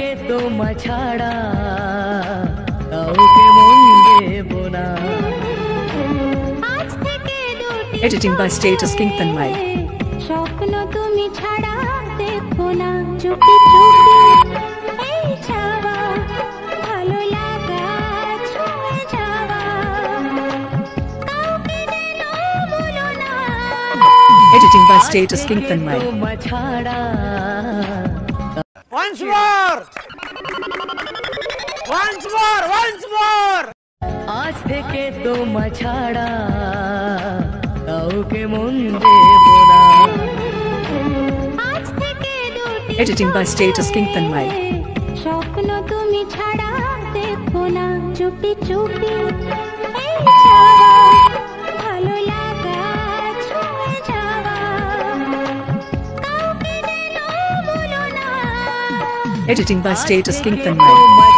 থেকে তোমায় ছাড়া কাউকে মন দেব না। Editing by Status King Tanmay. স্বপ্ন তুমি ছাড়া দেখো না, চুপি চুপি এই যাওয়া, ভালো লাগা ছুঁয়ে যাওয়া, কাউকে যেন বলো না। Editing by Status King Tanmay. তোমায় ছাড়া Once more! Once more! Once more! আজ থেকে তোমায় ছাড়া কাউকে মন দেব না। আজ থেকে দুটি Editing by Status King Tanmay. স্বপ্ন তুমি ছাড়া দেখো না, চুপি চুপি এই যাওয়া, ভালো লাগা ছুঁয়ে যাওয়া, কাউকে যেন বলো না। Editing by Status King Tanmay. তোমায়